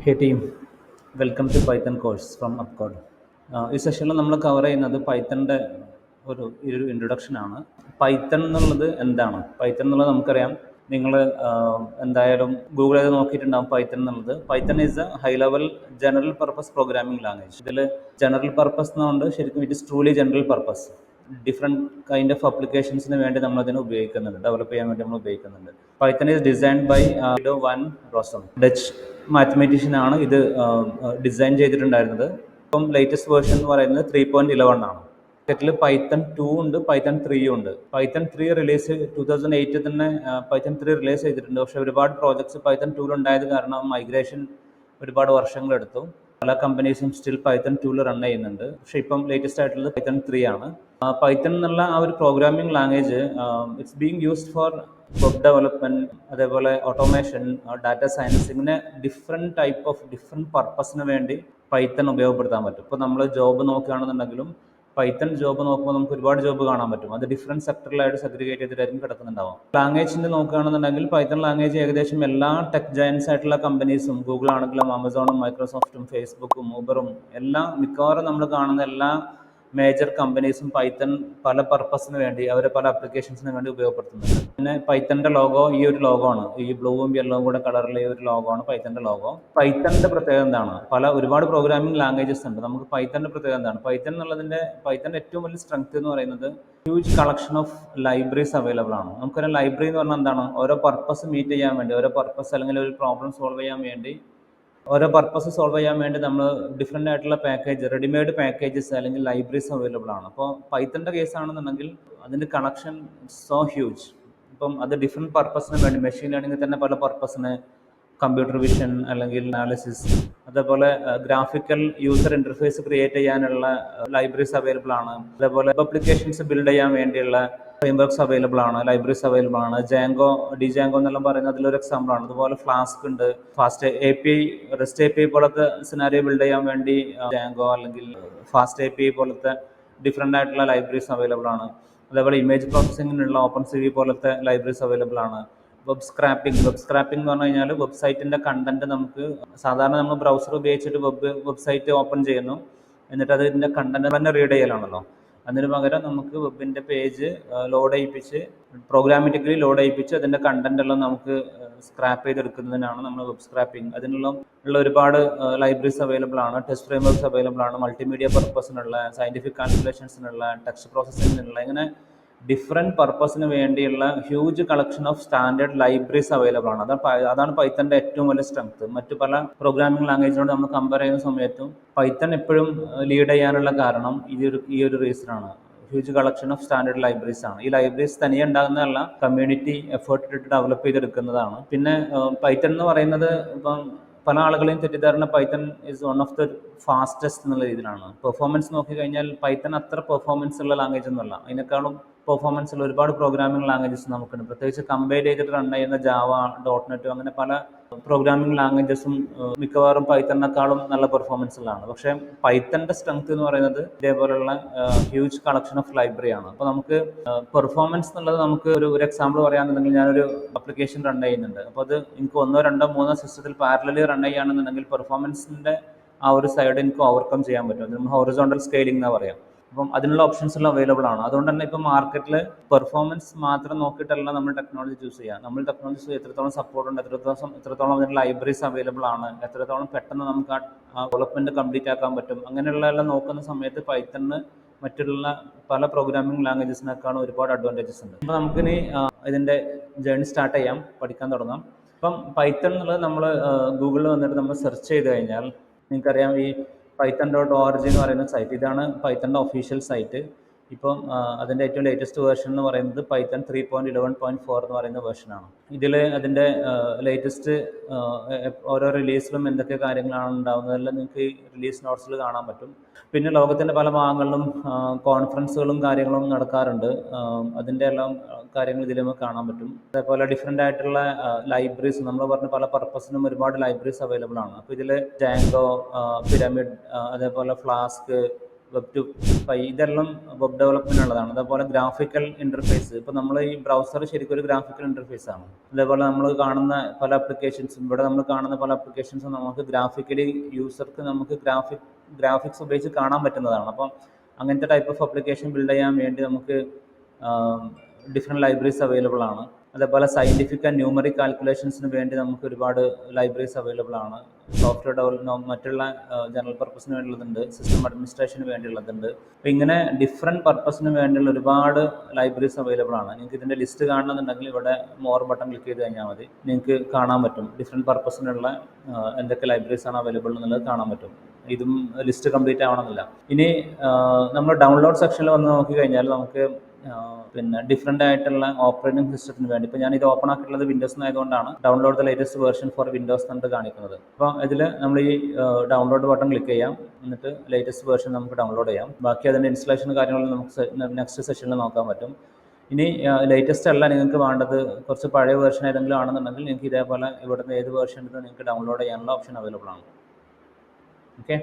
Hey team, welcome to Python course from Upcode. ഈ സെഷനിൽ നമ്മൾ കവർ ചെയ്യുന്നത് പൈത്തണിൻ്റെ ഒരു ഇൻട്രൊഡക്ഷൻ ആണ്. പൈത്തൺ എന്നുള്ളത് എന്താണ്? പൈത്തൺ എന്നുള്ളത് നമുക്കറിയാം. നിങ്ങൾ എന്തായാലും ഗൂഗിൾ ചെയ്ത് നോക്കിയിട്ടുണ്ടാകും പൈത്തൺ എന്നുള്ളത്. Python is a high level general purpose programming language. ഇതിൽ ജനറൽ പർപ്പസ് എന്നുകൊണ്ട് ശരിക്കും it is truly general purpose. Different kind of അപ്ലിക്കേഷൻസിന് വേണ്ടി നമ്മൾ അതിനെ ഉപയോഗിക്കുന്നുണ്ട്, ഡെവലപ്പ് ചെയ്യാൻ വേണ്ടി നമ്മൾ ഉപയോഗിക്കുന്നുണ്ട്. Python is designed by van Rossum, Dutch മാത്തമാറ്റീഷ്യനാണ് ഇത് ഡിസൈൻ ചെയ്തിട്ടുണ്ടായിരുന്നത്. ഇപ്പം ലേറ്റസ്റ്റ് വേർഷൻ എന്ന് പറയുന്നത് 3.11 ആണ്. മാർക്കറ്റിൽ പൈത്തൺ 2 ഉണ്ട്, പൈത്തൺ 3 ഉണ്ട്. പൈത്തൺ 3 റിലീസ് 2008 തന്നെ പൈത്തൺ 3 റിലീസ് ചെയ്തിട്ടുണ്ട്. പക്ഷേ ഒരുപാട് പ്രോജക്ട്സ് പൈത്തൺ 2 ഉണ്ടായത് കാരണം മൈഗ്രേഷൻ ഒരുപാട് വർഷങ്ങളെടുത്തു. പല കമ്പനീസും സ്റ്റിൽ പൈത്തൺ 2 റൺ ചെയ്യുന്നുണ്ട്. പക്ഷേ ഇപ്പം ലേറ്റസ്റ്റ് ആയിട്ടുള്ളത് പൈത്തൺ 3 ആണ്. പൈത്തൺ എന്നുള്ള ആ ഒരു programming language it's being used for web development, അതേപോലെ ഓട്ടോമേഷൻ, ഡാറ്റ സയൻസ്, ഇങ്ങനെ ഡിഫറെൻറ്റ് പർപ്പസിന് വേണ്ടി പൈത്തൺ ഉപയോഗപ്പെടുത്താൻ പറ്റും. ഇപ്പോൾ നമ്മൾ ജോബ് നോക്കുകയാണെന്നുണ്ടെങ്കിലും പൈത്തൺ ജോബ് നോക്കുമ്പോൾ നമുക്ക് ഒരുപാട് ജോബ് കാണാൻ പറ്റും. അത് ഡിഫറെൻറ്റ് സെക്ടറിലായിട്ട് സെഗ്രിഗേറ്റ് ചെയ്തിട്ടായിരിക്കും കിടക്കുന്നുണ്ടാവും. ലാംഗ്വേജിൻ്റെ നോക്കുകയാണെന്നുണ്ടെങ്കിൽ പൈത്തൺ ലാംഗ്വേജ് ഏകദേശം എല്ലാ ടെക് ജയൻസ് ആയിട്ടുള്ള കമ്പനീസും, ഗൂഗിൾ ആണെങ്കിലും ആമസോണും മൈക്രോസോഫ്റ്റും ഫേസ്ബുക്കും ഊബറും എല്ലാം മിക്കവാറും നമ്മൾ കാണുന്ന എല്ലാ മേജർ കമ്പനീസും പൈത്തൺ പല പർപ്പസിന് വേണ്ടി അവരെ പല ആപ്ലിക്കേഷൻസിന് വേണ്ടി ഉപയോഗപ്പെടുത്തുന്നുണ്ട്. പിന്നെ പൈത്തണിൻ്റെ ലോഗോ ഈ ഒരു ലോഗോ ആണ്. ഈ ബ്ലൂവും യെല്ലോവും കൂടെ കളറിലെ ഈ ഒരു ലോഗോ ആണ് പൈത്തണിൻ്റെ ലോഗോ. പൈത്തണിൻ്റെ പ്രത്യേകത എന്താണ്? ഒരുപാട് പ്രോഗ്രാമിംഗ് ലാംഗ്വേജസ് ഉണ്ട്. നമുക്ക് പൈത്തണിൻ്റെ പ്രത്യേകത എന്താണ്? പൈത്തണിൻ്റെ ഏറ്റവും വലിയ സ്ട്രെങ്ത് എന്ന് പറയുന്നത് huge collection of libraries available ആണ്. നമുക്കൊരു ലൈബ്രറി എന്ന് പറഞ്ഞാൽ എന്താണ്? ഓരോ പർപ്പസ് മീറ്റ് ചെയ്യാൻ വേണ്ടി, ഓരോ പർപ്പസ് അല്ലെങ്കിൽ ഒരു പ്രോബ്ലം സോൾവ് ചെയ്യാൻ വേണ്ടി നമ്മൾ ഡിഫറെൻ്റ് ആയിട്ടുള്ള റെഡിമെയ്ഡ് പാക്കേജസ് അല്ലെങ്കിൽ ലൈബ്രറീസ് അവൈലബിൾ ആണ്. അപ്പോൾ പൈത്തണിൻ്റെ കേസാണെന്നുണ്ടെങ്കിൽ അതിൻ്റെ കണക്ഷൻ സോ ഹ്യൂജ്. ഇപ്പം അത് ഡിഫറെൻറ്റ് പർപ്പസിന് വേണ്ടി, മെഷീൻ ലേണിംഗിൽ തന്നെ പല പർപ്പസിന്, കമ്പ്യൂട്ടർ വിഷൻ അല്ലെങ്കിൽ അനാലിസിസ്, അതേപോലെ ഗ്രാഫിക്കൽ യൂസർ ഇൻ്റർഫേസ് ക്രിയേറ്റ് ചെയ്യാനുള്ള ലൈബ്രറീസ് അവൈലബിൾ ആണ്. അതേപോലെ ആപ്ലിക്കേഷൻസ് ബിൽഡ് ചെയ്യാൻ വേണ്ടിയുള്ള ഫ്രെയിംവർക്ക്സ് അവൈലബിൾ ആണ്, ലൈബ്രറീസ് അവൈലബിൾ ആണ്. ഡിജാങ്കോ എന്നെല്ലാം പറയുന്നത് അതിലൊരു എക്സാമ്പിൾ ആണ്. അതുപോലെ ഫ്ലാസ്ക് ഉണ്ട്, ഫാസ്റ്റ് API, REST API പോലത്തെ സിനാരിയോ ബിൽഡ് ചെയ്യാൻ വേണ്ടി ജാങ്കോ അല്ലെങ്കിൽ ഫാസ്റ്റ് API പോലത്തെ ഡിഫറെൻ്റ് ആയിട്ടുള്ള ലൈബ്രറീസ് അവൈലബിൾ ആണ്. അതേപോലെ ഇമേജ് പ്രോസസ്സിങ്ങിനുള്ള OpenCV പോലത്തെ ലൈബ്രറീസ് അവൈലബിൾ ആണ്. വെബ് സ്ക്രാപ്പിംഗ് എന്ന് പറഞ്ഞു കഴിഞ്ഞാൽ വെബ്സൈറ്റിൻ്റെ കണ്ടന്റ് നമുക്ക് സാധാരണ നമ്മൾ ബ്രൗസർ ഉപയോഗിച്ചിട്ട് വെബ്സൈറ്റ് ഓപ്പൺ ചെയ്യുന്നു, എന്നിട്ട് അതിൻ്റെ കണ്ടന്റ് തന്നെ റീഡ് ചെയ്യലാണല്ലോ. അതിന് പകരം നമുക്ക് വെബിൻ്റെ പേജ് പ്രോഗ്രാമാറ്റിക്കലി ലോഡ് ചെയ്യിപ്പിച്ച് അതിൻ്റെ കണ്ടന്റ് എല്ലാം നമുക്ക് സ്ക്രാപ്പ് ചെയ്തെടുക്കുന്നതിനാണ് നമ്മൾ വെബ് സ്ക്രാപ്പിംഗ്. അതിനുള്ള ഒരുപാട് ലൈബ്രറീസ് അവൈലബിൾ ആണ്. ടെസ്റ്റ് ഫ്രെയിംവർക്ക്സ് അവൈലബിൾ ആണ്. മൾട്ടിമീഡിയ പർപ്പസിനുള്ള, സയൻറ്റിഫിക് കാൽക്കുലേഷൻസിനുള്ള, ടെക്സ്റ്റ് പ്രോസസ്സിങ്ങിനുള്ള, ഇങ്ങനെ ഡിഫറെൻറ്റ് പർപ്പസിന് വേണ്ടിയുള്ള huge collection of standard libraries available ആണ്. അതാണ് പൈത്തണിൻ്റെ ഏറ്റവും വലിയ സ്ട്രെങ്ത്. മറ്റു പല പ്രോഗ്രാമിംഗ് ലാംഗ്വേജിനോട് നമ്മൾ കമ്പയർ ചെയ്യുന്ന സമയത്തും പൈത്തൺ എപ്പോഴും ലീഡ് ചെയ്യാനുള്ള കാരണം ഈ ഒരു റീസണാണ്. Huge collection of standard libraries ആണ്. ഈ ലൈബ്രറീസ് തനിയെ ഉണ്ടാകുന്നതല്ല, കമ്മ്യൂണിറ്റി എഫേർട്ട് ഇട്ടിട്ട് ഡെവലപ്പ് ചെയ്തെടുക്കുന്നതാണ്. പിന്നെ പൈത്തൺ എന്ന് പറയുന്നത് ഇപ്പം പല ആളുകളെയും തെറ്റിദ്ധാരണ Python is one of the fastest എന്നുള്ള രീതിയിലാണ്. പെർഫോമൻസ് നോക്കിക്കഴിഞ്ഞാൽ പൈത്തൺ അത്ര പെർഫോമൻസ് ഉള്ള ലാംഗ്വേജ് ഒന്നുമല്ല. അതിനേക്കാളും പെർഫോമൻസ് ഉള്ള ഒരുപാട് പ്രോഗ്രാമിംഗ് ലാംഗ്വേജസ് നമുക്കുണ്ട്. പ്രത്യേകിച്ച് കമ്പൈൽ ചെയ്തിട്ട് റൺ ചെയ്യുന്ന ജാവ, .NET, അങ്ങനെ പല പ്രോഗ്രാമിംഗ് ലാംഗ്വേജസും മിക്കവാറും പൈത്തണിനേക്കാളും നല്ല പെർഫോമൻസ് ഉള്ളതാണ്. പക്ഷേ പൈത്തണിൻ്റെ സ്ട്രെങ്ത് എന്ന് പറയുന്നത് ഇതേപോലുള്ള ഹ്യൂജ് കളക്ഷൻ ഓഫ് ലൈബ്രറി ആണ്. അപ്പോൾ നമുക്ക് പെർഫോമൻസ് എന്നുള്ളത് നമുക്ക് ഒരു എക്സാമ്പിൾ പറയാന്നുണ്ടെങ്കിൽ, ഞാനൊരു ആപ്ലിക്കേഷൻ റൺ ചെയ്യുന്നുണ്ട്. അപ്പോൾ അത് എനിക്ക് 1, 2, 3 സിസ്റ്റത്തിൽ പാരലലി റൺ ചെയ്യുകയാണെന്നുണ്ടെങ്കിൽ പെർഫോമൻസിൻ്റെ ആ ഒരു സൈഡ് എനിക്ക് ഓവർകം ചെയ്യാൻ പറ്റും. നമ്മൾ ഹൊറിസോണ്ടൽ സ്കെയിലിംഗ് എന്ന് പറയാം. അപ്പം അതിനുള്ള ഓപ്ഷൻസ് എല്ലാം അവൈലബിൾ ആണ്. അതുകൊണ്ട് തന്നെ ഇപ്പം മാർക്കറ്റിൽ പെർഫോമൻസ് മാത്രം നോക്കിയിട്ടല്ല നമ്മൾ ടെക്നോളജി ചൂസ് ചെയ്യുക. നമ്മൾ ടെക്നോളജി എത്രത്തോളം സപ്പോർട്ട് ഉണ്ട്, എത്രത്തോളം അതിൻ്റെ ലൈബ്രറീസ് അവൈലബിൾ ആണ്, എത്രത്തോളം പെട്ടെന്ന് നമുക്ക് ആ ഡെവലപ്മെൻറ്റ് കംപ്ലീറ്റ് ആക്കാൻ പറ്റും, അങ്ങനെയുള്ള എല്ലാം നോക്കുന്ന സമയത്ത് പൈത്തണിന് മറ്റുള്ള പല പ്രോഗ്രാമിംഗ് ലാംഗ്വേജസിനേക്കാളും ഒരുപാട് അഡ്വാൻറ്റേജസ് ഉണ്ട്. അപ്പോൾ നമുക്കിനി ഇതിൻ്റെ ജേർണി സ്റ്റാർട്ട് ചെയ്യാം, പഠിക്കാൻ തുടങ്ങാം. ഇപ്പം പൈത്തൺ എന്നുള്ളത് നമ്മൾ ഗൂഗിളിൽ വന്നിട്ട് നമ്മൾ സെർച്ച് ചെയ്ത് കഴിഞ്ഞാൽ നിങ്ങൾക്കറിയാം, ഈ python.org എന്ന് പറയുന്ന സൈറ്റ്, ഇതാണ് പൈത്തണിൻ്റെ ഒഫീഷ്യൽ സൈറ്റ്. ഇപ്പം അതിൻ്റെ ഏറ്റവും ലേറ്റസ്റ്റ് വേർഷൻ എന്ന് പറയുന്നത് പൈത്തൺ 3.11.4 എന്ന് പറയുന്ന വേർഷനാണ്. ഇതിൽ അതിൻ്റെ ലേറ്റസ്റ്റ് ഓരോ റിലീസിലും എന്തൊക്കെ കാര്യങ്ങളാണ് ഉണ്ടാകുന്നതെല്ലാം നിങ്ങൾക്ക് ഈ റിലീസ് നോട്ട്സിൽ കാണാൻ പറ്റും. പിന്നെ ലോകത്തിൻ്റെ പല ഭാഗങ്ങളിലും കോൺഫറൻസുകളും കാര്യങ്ങളും നടക്കാറുണ്ട്. അതിൻ്റെ എല്ലാം കാര്യങ്ങൾ ഇതിൽ നമുക്ക് കാണാൻ പറ്റും. അതേപോലെ ഡിഫറെൻ്റ് ആയിട്ടുള്ള ലൈബ്രറീസ്, നമ്മൾ പറഞ്ഞ പല പർപ്പസിനും ഒരുപാട് ലൈബ്രറീസ് അവൈലബിൾ ആണ്. അപ്പോൾ ഇതിൽ ജാങ്കോ, പിരമിഡ്, അതേപോലെ ഫ്ലാസ്ക്, Web2.5 ഇതെല്ലാം വെബ് ഡെവലപ്മെന്റ് ഉള്ളതാണ്. അതേപോലെ ഗ്രാഫിക്കൽ ഇന്റർഫേസ്, ഇപ്പോൾ നമ്മൾ ഈ ബ്രൗസർ ശരിക്കും ഒരു ഗ്രാഫിക്കൽ ഇന്റർഫേസ് ആണ്. അതേപോലെ നമ്മൾ കാണുന്ന പല ആപ്ലിക്കേഷൻസും, ഇവിടെ നമ്മൾ കാണുന്ന പല ആപ്ലിക്കേഷൻസും നമുക്ക് ഗ്രാഫിക്കലി യൂസർക്ക് നമുക്ക് ഗ്രാഫിക്സ് ഉപയോഗിച്ച് കാണാൻ പറ്റുന്നതാണ്. അപ്പം അങ്ങനത്തെ ടൈപ്പ് ഓഫ് ആപ്ലിക്കേഷൻ ബിൽഡ് ചെയ്യാൻ വേണ്ടി നമുക്ക് ഡിഫറെൻറ്റ് ലൈബ്രറീസ് അവൈലബിൾ ആണ്. അതേപോലെ സയൻറ്റിഫിക് ആൻഡ് ന്യൂമറിക് കാൽക്കുലേഷൻസിന് വേണ്ടി നമുക്ക് ഒരുപാട് ലൈബ്രറീസ് അവൈലബിൾ ആണ്. സോഫ്റ്റ്വെയർ ഡെവലപ്മെന്റ്, മറ്റുള്ള ജനറൽ പർപ്പസിന് വേണ്ടിയുള്ളതുണ്ട്, സിസ്റ്റം അഡ്മിനിസ്ട്രേഷന് വേണ്ടിയുള്ളതുണ്ട്. അപ്പോൾ ഇങ്ങനെ ഡിഫറെൻറ്റ് പർപ്പസിന് വേണ്ടിയുള്ള ഒരുപാട് ലൈബ്രറീസ് അവൈലബിൾ ആണ്. നിങ്ങൾക്ക് ഇതിൻ്റെ ലിസ്റ്റ് കാണണമെന്നുണ്ടെങ്കിൽ ഇവിടെ മോർ ബട്ടൺ ക്ലിക്ക് ചെയ്ത് കഴിഞ്ഞാൽ മതി, നിങ്ങൾക്ക് കാണാൻ പറ്റും ഡിഫറെൻറ്റ് പർപ്പസിനുള്ള എന്തൊക്കെ ലൈബ്രറീസ് ആണ് അവൈലബിൾ എന്നുള്ളത് കാണാൻ പറ്റും. ഇതും ലിസ്റ്റ് കംപ്ലീറ്റ് ആവണമെന്നില്ല. ഇനി നമ്മൾ ഡൗൺലോഡ് സെക്ഷനിൽ വന്ന് നോക്കിക്കഴിഞ്ഞാൽ നമുക്ക് പിന്നെ ഡിഫറെൻ്റ് ആയിട്ടുള്ള ഓപ്പറേറ്റിംഗ് സിസ്റ്റത്തിന് വേണ്ടി, ഇപ്പോൾ ഞാൻ ഇത് ഓപ്പൺ ആക്കിയിട്ടുള്ളത് വിൻഡോസ് ആയതുകൊണ്ടാണ് download the latest version for Windows എന്നിട്ട് കാണിക്കുന്നത്. അപ്പോൾ ഇതിൽ നമ്മൾ ഈ ഡൗൺലോഡ് ബട്ടൺ ക്ലിക്ക് ചെയ്യാം, എന്നിട്ട് ലേറ്റസ്റ്റ് വേർഷൻ നമുക്ക് ഡൗൺലോഡ് ചെയ്യാം. ബാക്കി അതിൻ്റെ ഇൻസ്റ്റലേഷൻ കാര്യങ്ങളും നമുക്ക് നെക്സ്റ്റ് സെഷനിൽ നോക്കാൻ പറ്റും. ഇനി ലേറ്റസ്റ്റ് അല്ല നിങ്ങൾക്ക് വേണ്ടത്, കുറച്ച് പഴയ വേർഷൻ ഏതെങ്കിലും ആണെന്നുണ്ടെങ്കിൽ നിങ്ങൾക്ക് ഇതേപോലെ ഇവിടുന്ന് ഏത് വേർഷൻ നിങ്ങൾക്ക് ഡൗൺലോഡ് ചെയ്യാനുള്ള ഓപ്ഷൻ അവൈലബിൾ ആണ്. ഓക്കെ.